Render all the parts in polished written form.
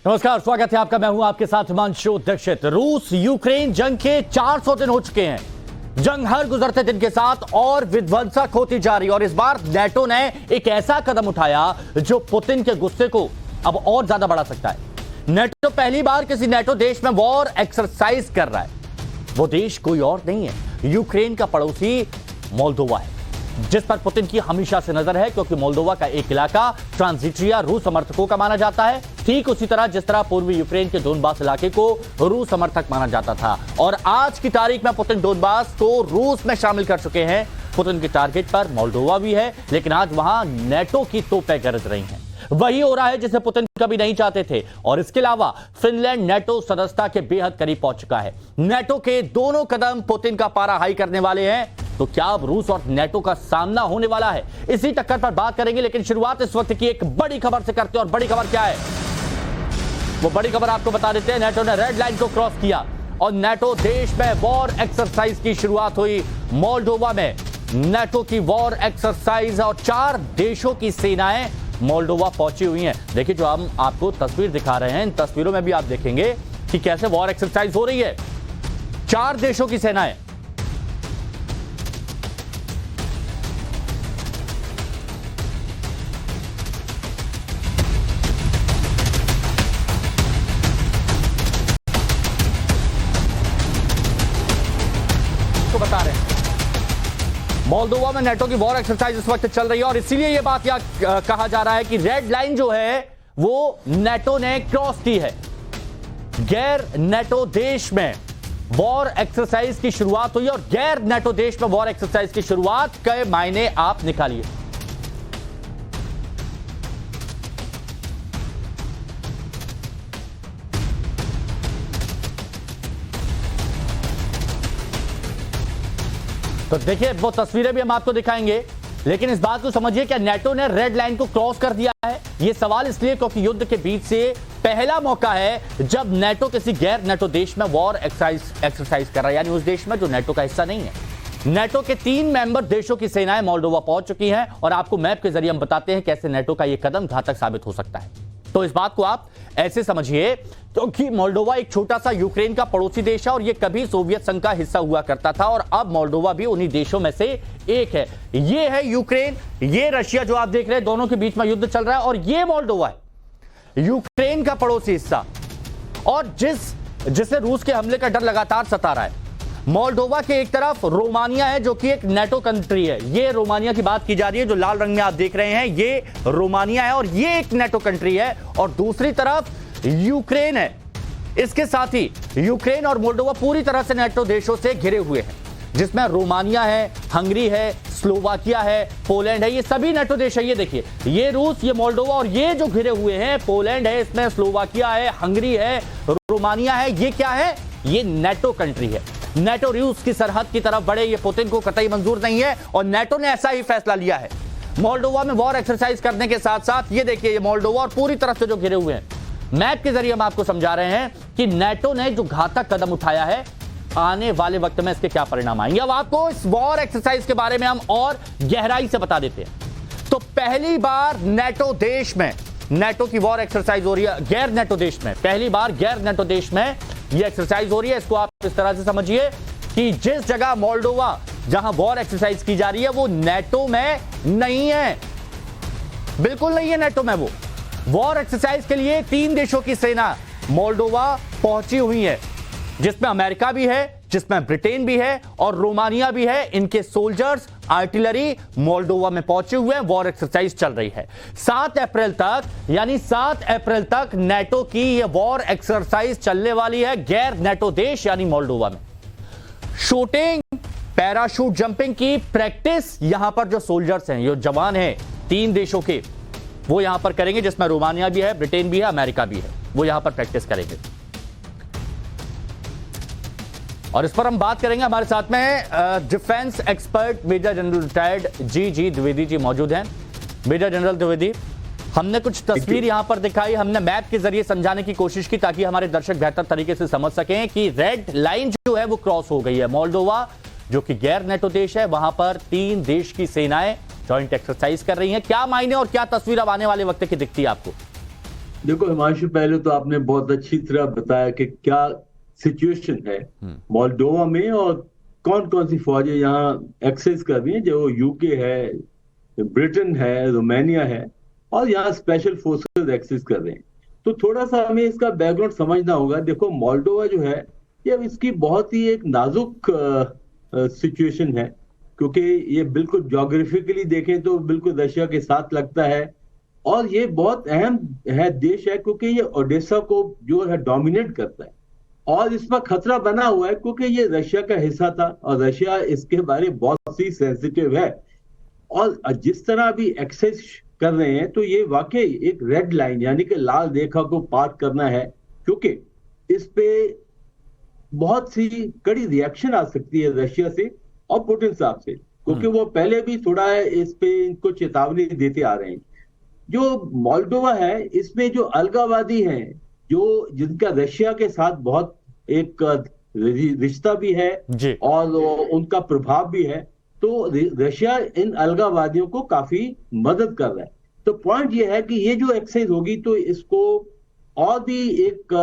नमस्कार, स्वागत है आपका। मैं हूं आपके साथ हिमांशु दीक्षित। रूस यूक्रेन जंग के 400 दिन हो चुके हैं। जंग हर गुजरते दिन के साथ और विध्वंसक होती जा रही है और इस बार नेटो ने एक ऐसा कदम उठाया जो पुतिन के गुस्से को अब और ज्यादा बढ़ा सकता है। नेटो पहली बार किसी नेटो देश में वॉर एक्सरसाइज कर रहा है। वो देश कोई और नहीं है, यूक्रेन का पड़ोसी मोल्दोवा है, जिस पर पुतिन की हमेशा से नजर है, क्योंकि मोल्दोवा का एक इलाका ट्रांसनिस्ट्रिया रूस समर्थकों का माना जाता है, ठीक उसी तरह जिस तरह पूर्वी यूक्रेन के डोनबास इलाके को रूस समर्थक माना जाता था। और आज की तारीख में पुतिन डोनबास को रूस में शामिल कर चुके हैं। पुतिन के टारगेट पर मोल्दोवा भी है, लेकिन आज वहां नेटो की तोपें गरज रही हैं। वही हो रहा है जिसे पुतिन कभी नहीं चाहते थे। और इसके अलावा फिनलैंड नेटो सदस्यता के बेहद करीब पहुंच चुका है। नेटो के दोनों कदम पुतिन का पारा हाई करने वाले हैं। तो क्या अब रूस और नेटो का सामना होने वाला है? इसी टक्कर पर बात करेंगे, लेकिन शुरुआत इस वक्त की एक बड़ी खबर से करते हैं। और बड़ी खबर क्या है वो बड़ी खबर आपको बता देते हैं। नेटो ने रेड लाइन को क्रॉस किया और नेटो देश में वॉर एक्सरसाइज की शुरुआत हुई। मोल्डोवा में नेटो की वॉर एक्सरसाइज और 4 देशों की सेनाएं मोल्डोवा पहुंची हुई हैं। देखिए, जो हम आपको तस्वीर दिखा रहे हैं, इन तस्वीरों में भी आप देखेंगे कि कैसे वॉर एक्सरसाइज हो रही है। 4 देशों की सेनाएं। बता रहे हैं मोल्दोवा में नेटो की वॉर एक्सरसाइज इस वक्त चल रही है और इसीलिए यह बात यहां कहा जा रहा है कि रेड लाइन जो है वो नेटो ने क्रॉस की है। गैर नेटो देश में वॉर एक्सरसाइज की शुरुआत हुई और गैर नेटो देश में वॉर एक्सरसाइज की शुरुआत के मायने आप निकालिए। तो देखिए, वो तस्वीरें भी हम आपको दिखाएंगे, लेकिन इस बात को समझिए, क्या नेटो ने रेड लाइन को क्रॉस कर दिया है? यह सवाल इसलिए क्योंकि युद्ध के बीच से पहला मौका है जब नेटो किसी गैर नेटो देश में वॉर एक्सरसाइज कर रहा है, यानी उस देश में जो नेटो का हिस्सा नहीं है। नेटो के 3 मेंबर देशों की सेनाएं मोल्डोवा पहुंच चुकी हैं और आपको मैप के जरिए हम बताते हैं कैसे नेटो का यह कदम घातक साबित हो सकता है। तो इस बात को आप ऐसे समझिए, क्योंकि मोल्डोवा एक छोटा सा यूक्रेन का पड़ोसी देश है और यह कभी सोवियत संघ का हिस्सा हुआ करता था और अब मोल्डोवा भी उन्हीं देशों में से एक है। यह है यूक्रेन, ये रशिया जो आप देख रहे हैं, दोनों के बीच में युद्ध चल रहा है और यह मोल्डोवा है, यूक्रेन का पड़ोसी हिस्सा, और जिसे रूस के हमले का डर लगातार सता रहा है। मोल्डोवा के एक तरफ रोमानिया है जो कि एक नेटो कंट्री है। ये रोमानिया की बात की जा रही है, जो लाल रंग में आप देख रहे हैं, ये रोमानिया है और ये एक नेटो कंट्री है। और दूसरी तरफ यूक्रेन है। इसके साथ ही यूक्रेन और मोल्डोवा पूरी तरह से नेटो देशों से घिरे हुए हैं, जिसमें रोमानिया है, हंगरी है, स्लोवाकिया है, पोलैंड है। ये सभी नेटो देश है। ये देखिए, ये रूस, ये मोल्डोवा और ये जो घिरे हुए हैं, पोलैंड है, इसमें स्लोवाकिया है, हंगरी है, रोमानिया है। ये क्या है? ये नेटो कंट्री है। नेटो रूस की सरहद की तरफ बढ़े, ये पुतिन को कतई मंजूर नहीं है और नेटो ने ऐसा ही फैसला लिया है। मोल्डोवा में वॉर एक्सरसाइज करने के साथ साथ ये देखिए, ये मोल्डोवा और पूरी तरफ से जो घिरे हुए हैं। मैप के जरिए हम आपको समझा रहे हैं कि नेटो ने जो घातक कदम उठाया है, आने वाले वक्त में इसके क्या परिणाम आएंगे। अब आपको इस वॉर एक्सरसाइज के बारे में हम और गहराई से बता देते हैं। तो पहली बार नेटो देश में नेटो की वॉर एक्सरसाइज हो रही है, गैर नेटो देश में पहली बार गैर नेटो देश में यह एक्सरसाइज हो रही है। इसको आप इस तरह से समझिए कि जिस जगह मोल्डोवा, जहां वॉर एक्सरसाइज की जा रही है, वो नेटो में नहीं है, बिल्कुल नहीं है नेटो में। वो वॉर एक्सरसाइज के लिए 3 देशों की सेना मोल्डोवा पहुंची हुई है, जिसमें अमेरिका भी है, जिसमें ब्रिटेन भी है और रोमानिया भी है। इनके सोल्जर्स, आर्टिलरी मोल्डोवा में पहुंचे हुए हैं। वॉर एक्सरसाइज चल रही है 7 अप्रैल तक, यानी 7 अप्रैल तक नेटो की यह वॉर एक्सरसाइज चलने वाली है गैर नेटो देश यानी मोल्डोवा में। शूटिंग, पैराशूट जंपिंग की प्रैक्टिस यहां पर जो सोल्जर्स हैं, जो जवान हैं 3 देशों के, वो यहां पर करेंगे, जिसमें रोमानिया भी है, ब्रिटेन भी है, अमेरिका भी है। वो यहां पर प्रैक्टिस करेंगे और इस पर हम बात करेंगे। हमारे साथ में defence expert major general retired G Dwivedi ji मौजूद हैं। मेजर जनरल द्विवेदी, हमने कुछ तस्वीर यहां पर दिखाई, हमने मैप के जरिए समझाने की कोशिश की ताकि हमारे दर्शक बेहतर तरीके से समझ सकें कि रेड लाइन जो है वो क्रॉस हो गई है। मोल्डोवा जो कि गैर नेटो देश है, वहां पर 3 देश की सेनाएं जॉइंट एक्सरसाइज कर रही हैं। क्या मायने और क्या तस्वीर अब आने वाले वक्त की दिखती है आपको? देखो हिमांशु, पहले तो आपने बहुत अच्छी तरह बताया कि क्या सिचुएशन है मोल्डोवा में और कौन कौन सी फौजें यहाँ एक्सेस कर रही हैं। जो यूके है, ब्रिटेन है, रोमानिया है, और यहाँ स्पेशल फोर्सेस एक्सेस कर रहे हैं। तो थोड़ा सा हमें इसका बैकग्राउंड समझना होगा। देखो मोल्डोवा जो है, ये इसकी बहुत ही एक नाजुक सिचुएशन है, क्योंकि ये बिल्कुल ज्योग्राफिकली देखें तो बिल्कुल रशिया के साथ लगता है। और ये बहुत अहम है देश है, क्योंकि ये ओडेसा को जो है डोमिनेट करता है। और इस पर खतरा बना हुआ है क्योंकि ये रशिया का हिस्सा था और रशिया इसके बारे में बहुत सी सेंसिटिव है। और जिस तरह अभी एक्सेस कर रहे हैं, तो ये वाकई एक रेड लाइन यानी कि लाल रेखा को पार करना है, क्योंकि इस पे बहुत सी कड़ी रिएक्शन आ सकती है रशिया से और पुतिन साहब से, क्योंकि वो पहले भी थोड़ा इस पे इनको चेतावनी देते आ रहे हैं। जो मोल्डोवा है, इसमें जो अलगावादी हैं, जो जिनका रशिया के साथ बहुत एक रिश्ता भी है और उनका प्रभाव भी है, तो रशिया इन अलगावादियों को काफी मदद कर रहा है। तो पॉइंट ये है कि ये जो एक्सरसाइज होगी तो इसको और भी एक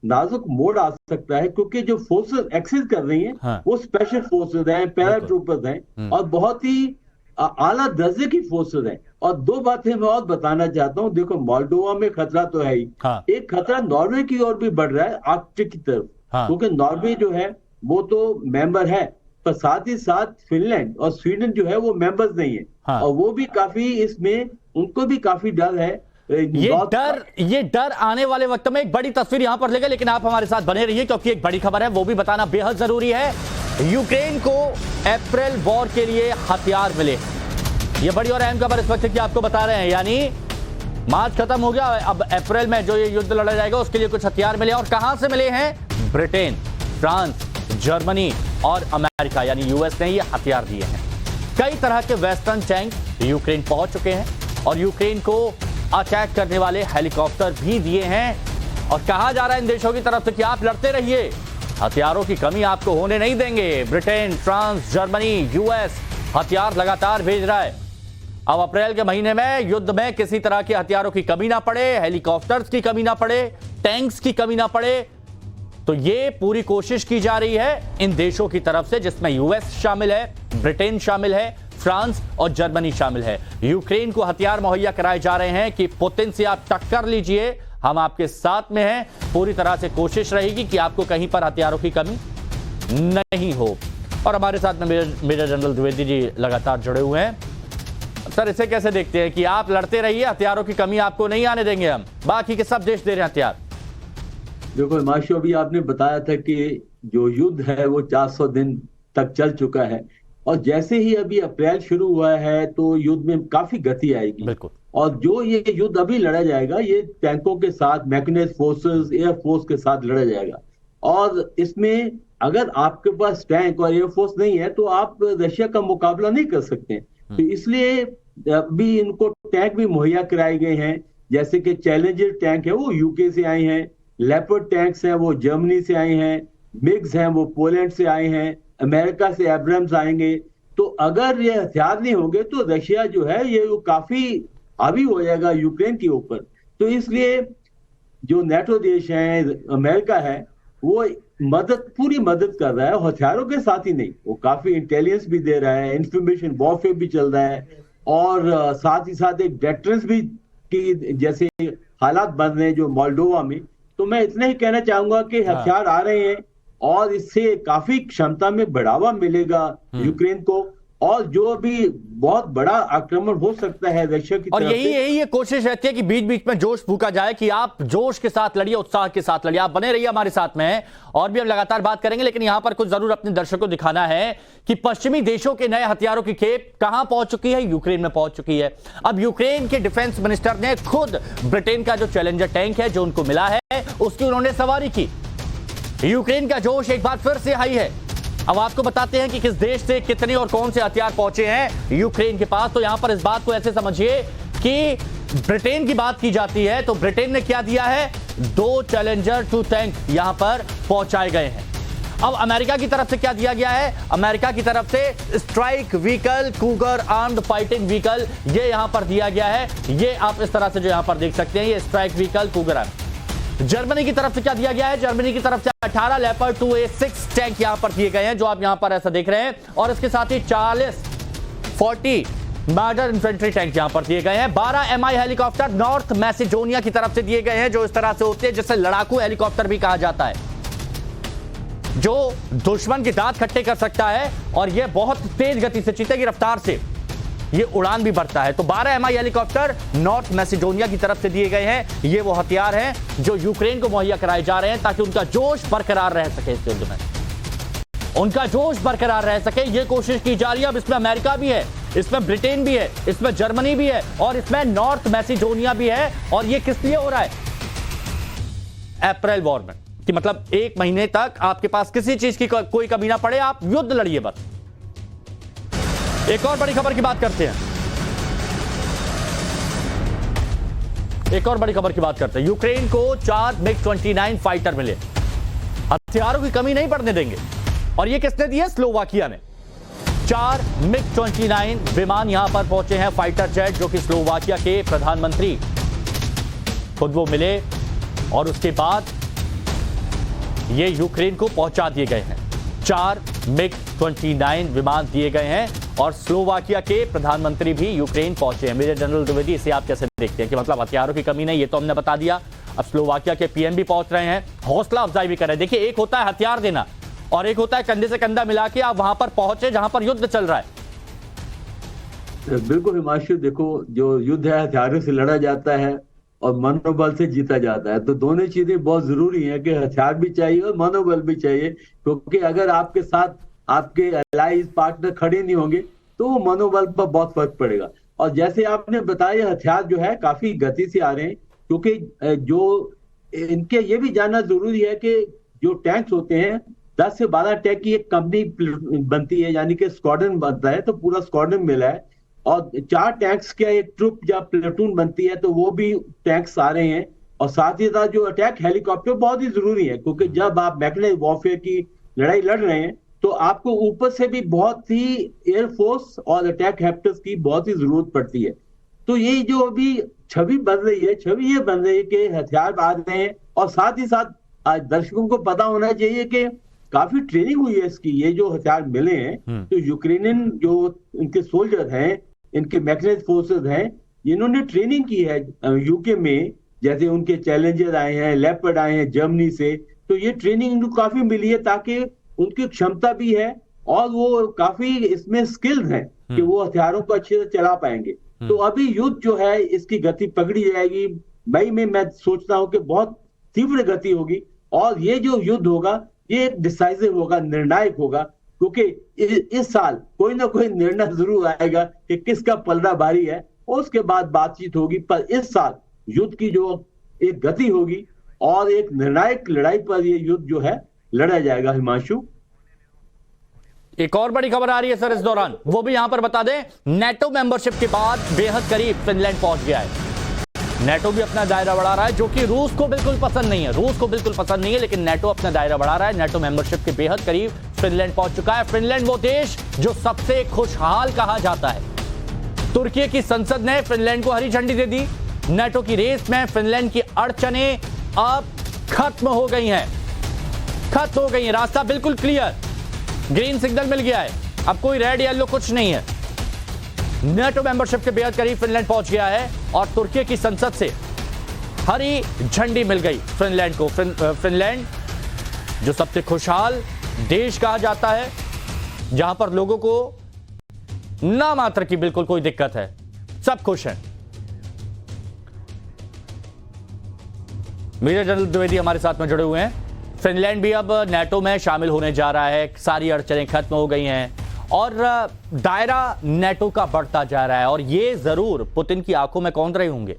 नाजुक मोड़ आ सकता है, क्योंकि जो फोर्सेस एक्सेस कर रही हैं वो स्पेशल फोर्सेस हैं, पैराट्रूपर्स हैं और बहुत ही आला दर्जे की फोर्सेस हैं। और दो बातें मैं और बताना चाहता हूं। देखो मोल्डोवा में खतरा तो है ही, एक खतरा नॉर्वे की ओर भी बढ़ रहा है, आर्कटिक की तरफ, क्योंकि नॉर्वे जो है वो तो मेंबर है, पर साथ ही साथ फिनलैंड और स्वीडन जो है वो मेंबर्स नहीं है। और वो भी काफी इसमें उनको भी काफी डर है। ये डर आने वाले वक्त में एक बड़ी तस्वीर यहां पर लेगा, लेकिन आप हमारे साथ बने रहिए क्योंकि एक बड़ी खबर है, वो भी बताना बेहद जरूरी है। यूक्रेन को अप्रैल वॉर के लिए हथियार मिले। ये बड़ी और अहम खबर इस वक्त की आपको बता रहे हैं, यानी मार्च खत्म हो गया, अब अप्रैल में जो ये युद्ध लड़ा जाएगा उसके लिए कुछ हथियार मिले। और कहां से मिले हैं? ब्रिटेन, फ्रांस, जर्मनी और अमेरिका यानी यूएस ने ये हथियार दिए हैं। कई तरह के वेस्टर्न टैंक यूक्रेन पहुंच चुके हैं और यूक्रेन को अटैक करने वाले हेलीकॉप्टर भी दिए हैं। और कहा जा रहा है इन देशों की तरफ से कि आप लड़ते रहिए, हथियारों की कमी आपको होने नहीं देंगे। ब्रिटेन, फ्रांस, जर्मनी, यूएस हथियार लगातार भेज रहा है। अब अप्रैल के महीने में युद्ध में किसी तरह के हथियारों की कमी ना पड़े, हेलीकॉप्टर्स की कमी ना पड़े, टैंक्स की कमी ना पड़े, तो ये पूरी कोशिश की जा रही है इन देशों की तरफ से, जिसमें यूएस शामिल है, ब्रिटेन शामिल है, फ्रांस और जर्मनी शामिल है। यूक्रेन को हथियार मुहैया कराए जा रहे हैं कि पुतिन से आप टक्कर लीजिए, हम आपके साथ में हैं, पूरी तरह से कोशिश रहेगी कि आपको कहीं पर हथियारों की कमी नहीं हो। और हमारे साथ में मेजर जनरल द्विवेदी जी लगातार जुड़े हुए हैं। सर, इसे कैसे देखते हैं कि आप लड़ते रहिए, हथियारों की कमी आपको नहीं आने देंगे, हम बाकी के सब देश दे रहे हैं हथियार? देखो हिमांशु, अभी आपने बताया था कि जो युद्ध है वो 400 दिन तक चल चुका है और जैसे ही अभी अप्रैल शुरू हुआ है तो युद्ध में काफी गति आएगी। बिल्कुल। और जो ये युद्ध अभी लड़ा जाएगा ये टैंकों के साथ, मैकेनाइज्ड फोर्सेस, एयरफोर्स के साथ लड़ा जाएगा। और इसमें अगर आपके पास टैंक और एयरफोर्स नहीं है तो आप रशिया का मुकाबला नहीं कर सकते। तो इसलिए अभी इनको टैंक भी मुहैया कराए गए हैं, जैसे कि चैलेंजर टैंक है वो यूके से आए हैं, लेपर्ड टैंक्स हैं वो जर्मनी से आए हैं, मिग्स हैं वो पोलैंड से आए हैं, अमेरिका से एब्राम्स आएंगे। तो अगर ये हथियार नहीं होंगे तो रशिया जो है ये काफी हावी हो जाएगा यूक्रेन के ऊपर। तो इसलिए जो नेटो देश है, अमेरिका है, वो पूरी मदद कर रहा है, हथियारों के साथ ही नहीं, वो काफी इंटेलिजेंस भी दे रहा है, इंफॉर्मेशन वॉरफेयर भी चल रहा है और साथ ही साथ एक डेटरेंस भी की जैसे हालात बन रहे हैं जो मोल्डोवा में। तो मैं इतना ही कहना चाहूंगा कि हथियार आ रहे हैं और इससे काफी क्षमता में बढ़ावा मिलेगा यूक्रेन को, और जो भी बहुत बड़ा आक्रमण हो सकता है रशिया की और तरफ यही ये कोशिश रहती है कि बीच बीच में जोश फूका जाए कि आप जोश के साथ लड़िए, उत्साह के साथ लड़िए। आप बने रहिए हमारे साथ में, और भी हम लगातार बात करेंगे, लेकिन यहां पर कुछ जरूर अपने दर्शकों को दिखाना है कि पश्चिमी देशों के नए हथियारों की खेप कहां पहुंच चुकी है, यूक्रेन में पहुंच चुकी है। अब यूक्रेन के डिफेंस मिनिस्टर ने खुद ब्रिटेन का जो चैलेंजर टैंक है जो उनको मिला है उसकी उन्होंने सवारी की। यूक्रेन का जोश एक बार फिर से हाई है। अब आपको बताते हैं कि किस देश से कितने और कौन से हथियार पहुंचे हैं यूक्रेन के पास। तो यहां पर इस बात को ऐसे समझिए कि ब्रिटेन की बात की जाती है तो ब्रिटेन ने क्या दिया है, 2 चैलेंजर 2 टैंक यहां पर पहुंचाए गए हैं। अब अमेरिका की तरफ से क्या दिया गया है? अमेरिका की तरफ से strike vehicle Cougar armed fighting vehicle ये यहां पर दिया गया है। ये आप इस तरह से जो यहां पर देख सकते हैं, ये strike vehicle Cougar arm. Germany की तरफ से क्या दिया गया है? जर्मनी की तरफ से 18 लेपर्ड 2A6 टैंक यहां पर दिए गए हैं, जो आप यहां पर ऐसा देख रहे हैं, और इसके साथ ही 40 मॉडर्न इन्फेंट्री टैंक यहां पर दिए गए हैं। 12 MI हेलीकॉप्टर नॉर्थ मैसेडोनिया की तरफ से दिए गए हैं, जो इस तरह से होते हैं जिसे लड़ाकू हेलीकॉप्टर भी कहा जाता है, जो दुश्मन के दांत खट्टे कर सकता है और यह बहुत तेज गति से, चीते की रफ्तार से ये उड़ान भी भरता है। तो 12 MI हेलीकॉप्टर नॉर्थ मैसेडोनिया की तरफ से दिए गए हैं। ये वो हथियार हैं जो यूक्रेन को मुहैया कराए जा रहे हैं ताकि उनका जोश बरकरार रह सके इस युद्ध में, उनका जोश बरकरार रह सके। ये कोशिश की जा रही है। अब इसमें अमेरिका भी है, इसमें ब्रिटेन भी है, इसमें जर्मनी भी है और इसमें नॉर्थ मैसेडोनिया भी है। और ये किस लिए हो रहा है? अप्रैल वॉर में, कि मतलब 1 महीने तक आपके पास किसी चीज की कोई कमी ना पड़े, आप युद्ध लड़िए बस। एक और बड़ी खबर की बात करते हैं, एक और बड़ी खबर की बात करते हैं। यूक्रेन को 4 MiG-29 फाइटर मिले, हथियारों की कमी नहीं पड़ने देंगे। और ये किसने दिया? स्लोवाकिया ने। 4 MiG-29 विमान यहां पर पहुंचे हैं, फाइटर जेट, जो कि स्लोवाकिया के प्रधानमंत्री खुद वो मिले और उसके बाद ये यूक्रेन को पहुंचा दिए गए हैं। 4 MiG-29 विमान दिए गए हैं और स्लोवाकिया के प्रधानमंत्री भी यूक्रेन पहुंचे हैं। मेजर जनरल द्विवेदी, इसे आप कैसे देखते हैं कि मतलब हथियारों की कमी नहीं? ये तो हमने बता दिया। अब स्लोवाकिया के PM भी पहुंच रहे हैं, हौसला अफजाई भी कर रहे हैं। देखिए, एक होता है हथियार देना और एक होता है कंधे से कंधा मिला के आप वहां पर पहुंचे जहां पर युद्ध चल रहा है। बिल्कुल हिमांशु, देखो जो युद्ध है हथियारों से लड़ा जाता है और मनोबल से जीता जाता है। तो दोनों चीजें बहुत जरूरी हैं कि हथियार भी चाहिए और मनोबल भी चाहिए, क्योंकि अगर आपके साथ आपके एलाइज पार्टनर खड़े नहीं होंगे तो वो मनोबल पर बहुत फर्क पड़ेगा। और जैसे आपने बताया, हथियार जो है काफी गति से आ रहे हैं, क्योंकि जो इनके ये भी जानना जरूरी है कि जो टैंक्स होते हैं 10 से 12 टैंक की एक कंपनी बनती है, यानी कि स्क्वाड्रन बनता है, तो पूरा स्क्वाड्रन मिला है। और 4 टैंक्स का एक ट्रुप या प्लेटून बनती है, तो वो भी टैंक्स आ रहे हैं। और साथ ही साथ जो अटैक हेलीकॉप्टर बहुत ही जरूरी है, क्योंकि जब आप मैकेनाइज्ड वॉरफेयर की लड़ाई लड़ रहे हैं तो आपको ऊपर से भी बहुत ही एयरफोर्स और अटैक हेलीकॉप्टर्स की बहुत ही जरूरत पड़ती है। तो ये जो अभी छवि बन रही है, छवि ये बन रही है कि हथियार आ रहे हैं। और साथ ही साथ दर्शकों को पता होना चाहिए कि काफी ट्रेनिंग हुई है इसकी। ये जो हथियार मिले हैं, तो यूक्रेनियन जो इनके सोल्जर हैं, इनके मैकेनाइज्ड फोर्सेस हैं, इन्होंने ट्रेनिंग की है यूके में। जैसे उनके चैलेंजर आए हैं, लेपर्ड आए हैं जर्मनी से, तो ये ट्रेनिंग इनको काफी मिली है ताकि उनकी क्षमता भी है और वो काफी इसमें स्किल्ड हैं कि वो हथियारों को अच्छे से चला पाएंगे। तो अभी युद्ध जो है इसकी गति पकड़ी जाएगी। मई में मैं सोचता हूं कि बहुत तीव्र गति होगी और ये जो युद्ध होगा ये डिसाइसिव होगा, निर्णायक होगा, क्योंकि इस साल कोई ना कोई निर्णय जरूर आएगा कि किसका पलड़ा भारी है, और उसके बाद बातचीत होगी। पर इस साल युद्ध की जो एक गति होगी और एक निर्णायक लड़ाई पर ये युद्ध जो है लड़ा जाएगा। हिमांशु, एक और बड़ी खबर आ रही है सर इस दौरान, वो भी यहां पर बता दें। नेटो मेंबरशिप के बाद बेहद करीब फिनलैंड पहुंच गया है। नेटो भी अपना दायरा बढ़ा रहा है, जो कि रूस को बिल्कुल पसंद नहीं है। रूस को बिल्कुल पसंद नहीं है, लेकिन नेटो अपना दायरा बढ़ा रहा है। नेटो मेंबरशिप के बेहद करीब फिनलैंड पहुंच चुका है। फिनलैंड वो देश जो सबसे खुशहाल कहा जाता है। तुर्की की संसद ने फिनलैंड को हरी झंडी दे दी। नेटो की रेस में फिनलैंड की अड़चनें अब खत्म हो गई हैं, खत्म हो गई है। रास्ता बिल्कुल क्लियर, ग्रीन सिग्नल मिल गया है। अब कोई रेड येलो कुछ नहीं है। नेटो मेंबरशिप के बेहद करीब फिनलैंड पहुंच गया है और तुर्की की संसद से हरी झंडी मिल गई फिनलैंड को। फिनलैंड जो सबसे खुशहाल देश कहा जाता है, जहां पर लोगों को ना मात्र की बिल्कुल कोई दिक्कत है, सब खुश हैं। मेजर जनरल द्विवेदी हमारे साथ में जुड़े हुए हैं। फिनलैंड भी अब नेटो में शामिल होने जा रहा है, सारी अड़चनें खत्म हो गई हैं और दायरा नेटो का बढ़ता जा रहा है, और ये जरूर पुतिन की आंखों में कौंध रहे होंगे।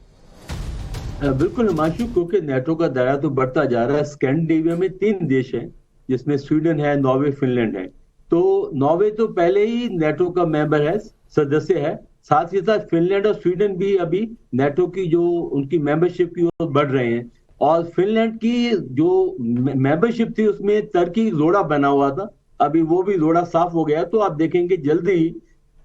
बिल्कुल हिमांशु, क्योंकि नेटो का दायरा तो बढ़ता जा रहा है। स्कैंडिनेविया में 3 देश हैं, जिसमें स्वीडन है, नॉर्वे, फिनलैंड है। तो नॉर्वे तो पहले ही नेटो का मेंबर है, सदस्य है। साथ ही साथ फिनलैंड और स्वीडन भी अभी नेटो की जो उनकी मेंबरशिप की ओर बढ़ रहे हैं। और फिनलैंड की जो मेंबरशिप थी उसमें तुर्की जोड़ा बना हुआ था, अभी वो भी जोड़ा साफ हो गया। तो आप देखेंगे जल्दी ही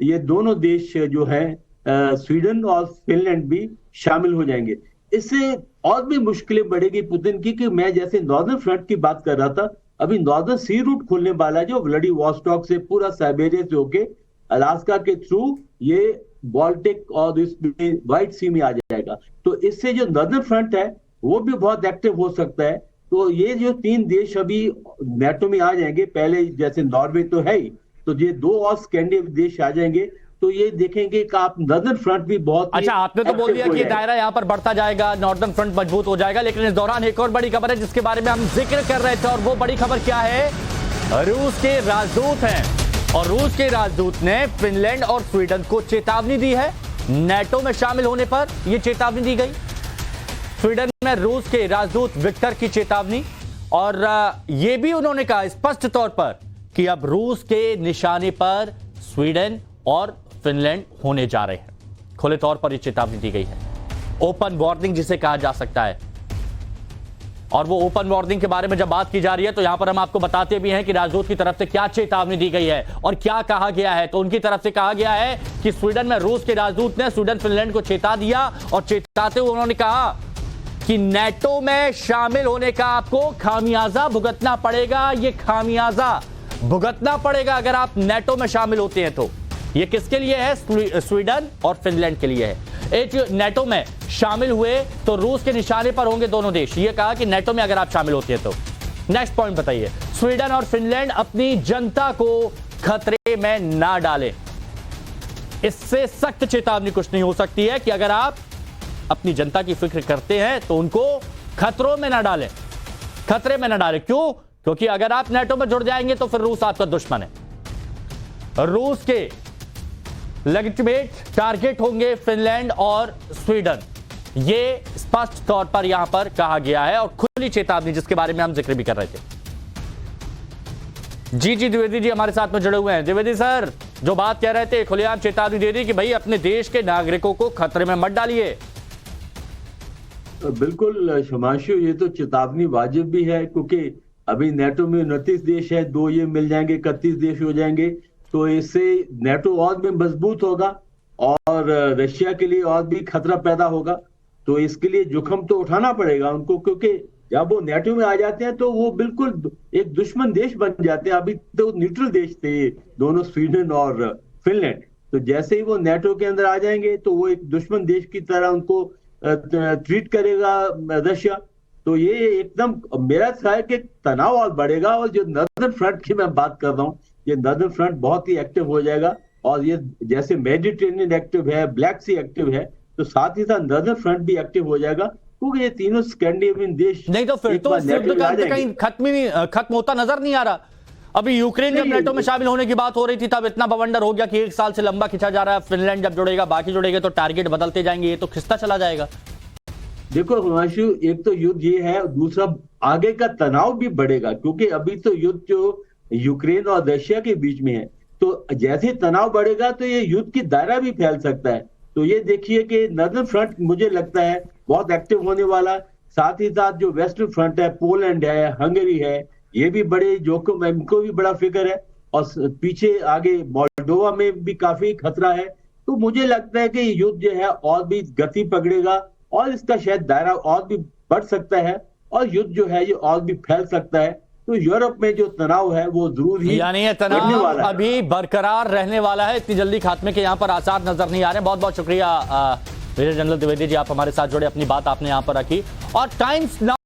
ये दोनों देश जो है स्वीडन और फिनलैंड भी शामिल हो जाएंगे। इससे और भी मुश्किलें बढ़ेगी पुतिन की, कि मैं जैसे नॉर्दर्न फ्रंट की बात कर रहा था, अभी नॉर्दर्न सी रूट खोलने वाला है जो व्लादिवोस्टॉक से पूरा साइबेरिया से होके अलास्का के थ्रू ये बाल्टिक और इसमें व्हाइट सी में आ जाएगा। तो इससे जो नॉर्दर्न फ्रंट है वो भी बहुत एक्टिव हो सकता है। तो ये जो 3 देश अभी नेटो में आ जाएंगे, पहले जैसे नॉर्वे तो है ही, तो ये 2 और स्कैंडिनेवियन देश आ जाएंगे, तो ये देखेंगे कि आप नॉर्दर्न फ्रंट भी बहुत अच्छा, आपने तो बोल दिया कि दायरा यहां पर बढ़ता जाएगा, नॉर्दर्न फ्रंट मजबूत हो जाएगा, लेकिन इस दौरान एक और बड़ी खबर है जिसके बारे में हम जिक्र कर रहे थे, और वो बड़ी खबर क्या है? रूस के राजदूत हैं, और रूस के राजदूत ने फिनलैंड और स्वीडन को चेतावनी दी है नेटो में शामिल होने पर। यह चेतावनी दी गई स्वीडन में रूस के राजदूत विक्टर की चेतावनी, और यह भी उन्होंने कहा स्पष्ट तौर पर कि अब रूस के निशाने पर स्वीडन और फिनलैंड होने जा रहे हैं। खुले तौर पर यह चेतावनी दी गई है, ओपन वार्निंग जिसे कहा जा सकता है। और वो ओपन वार्निंग के बारे में जब बात की जा रही है तो यहां पर हम आपको बताते भी हैं कि राजदूत की तरफ से क्या चेतावनी दी गई है और क्या कहा गया है। तो उनकी तरफ से कहा गया है कि स्वीडन में रूस के राजदूत ने स्वीडन फिनलैंड को चेता दिया, और चेताते हुए उन्होंने कहा कि नेटो में शामिल होने का आपको खामियाजा भुगतना पड़ेगा। ये खामियाजा भुगतना पड़ेगा अगर आप नेटो में शामिल होते हैं। तो ये किसके लिए है? स्वीडन और फिनलैंड के लिए है। एक नेटो में शामिल हुए तो रूस के निशाने पर होंगे दोनों देश। ये कहा कि नेटो में अगर आप शामिल होते हैं तो। नेक्स्ट पॉइंट बताइए, स्वीडन और फिनलैंड अपनी जनता को खतरे में ना डालें। इससे सख्त चेतावनी कुछ नहीं हो सकती है कि अगर आप अपनी जनता की फिक्र करते हैं तो उनको खतरों में ना डालें, खतरे में ना डालें। क्यों? क्योंकि अगर आप नेटो में जुड़ जाएंगे तो फिर रूस आपका दुश्मन है। रूस के लेजिटिमेट टारगेट होंगे फिनलैंड और स्वीडन। ये स्पष्ट तौर पर यहां पर कहा गया है, और खुली चेतावनी जिसके बारे में हम जिक्र भी कर रहे थे। जी द्विवेदी जी हमारे साथ में जुड़े हुए हैं। द्विवेदी सर, जो बात कह रहे थे, खुलेआम चेतावनी दे दी कि भाई अपने देश के नागरिकों को खतरे में मत डालिए। बिल्कुल शुमांशु, ये तो चेतावनी वाजिब भी है, क्योंकि अभी नेटो में 29 देश है, 2 ये मिल जाएंगे, 31 देश हो जाएंगे। तो इससे नेटो और भी मजबूत होगा और रशिया के लिए और भी खतरा पैदा होगा। तो इसके लिए जोखिम तो उठाना पड़ेगा उनको, क्योंकि जब वो नेटो में आ जाते हैं तो वो बिल्कुल एक दुश्मन देश बन जाते हैं। अभी तो न्यूट्रल देश थे दोनों, स्वीडन और फिनलैंड। तो जैसे ही वो नेटो के अंदर आ जाएंगे तो वो एक दुश्मन देश की तरह उनको ट्रीट करेगा रशिया। तो ये एकदम मेरा ख्याल है कि तनाव और बढ़ेगा। और जो नॉर्दर्न फ्रंट की मैं बात कर रहा हूँ, ये नॉर्दर्न फ्रंट बहुत ही एक्टिव हो जाएगा, और ये जैसे मेडिटेरेनियन एक्टिव है, ब्लैक सी एक्टिव है, तो साथ ही साथ नॉर्दर्न फ्रंट भी एक्टिव हो जाएगा, क्योंकि ये तीनों स्कैंडिनेवियन देश नहीं तो फिर तो युद्ध का कहीं खत्म होता नजर नहीं आ रहा। अभी यूक्रेन जब नेटो में शामिल होने की बात हो रही थी तब इतना बवंडर हो गया कि 1 साल से लंबा खिंचा जा रहा है। फिनलैंड जब जुड़ेगा, बाकी जुड़ेगा, तो टारगेट बदलते जाएंगे, ये तो खिंचता चला जाएगा। देखो हिमांशु, एक तो युद्ध ये है, दूसरा आगे का तनाव भी बढ़ेगा, क्योंकि अभी तो युद्ध जो यूक्रेन और रशिया के बीच में है, तो जैसे तनाव बढ़ेगा तो ये युद्ध की दायरा भी फैल सकता है। तो ये देखिए कि नॉर्दर्न फ्रंट मुझे लगता है बहुत एक्टिव होने वाला। साथ ही साथ जो वेस्टर्न फ्रंट है, पोलैंड है, हंगरी है, ये भी बड़े जोखिम, इनको भी बड़ा फिक्र है, और पीछे आगे मोल्डोवा में भी काफी खतरा है। तो मुझे लगता है कि युद्ध जो है और भी गति पकड़ेगा, और इसका शायद दायरा और भी बढ़ सकता है, और युद्ध जो है ये और भी फैल सकता है। तो यूरोप में जो तनाव है वो जरूर ही, यानी ये तनाव अभी बरकरार रहने वाला है, इतनी जल्दी खात्मे के यहाँ पर आसार नजर नहीं आ रहे। बहुत बहुत शुक्रिया मेजर जनरल द्विवेदी जी, आप हमारे साथ जुड़े, अपनी बात आपने यहाँ पर रखी। और टाइम्स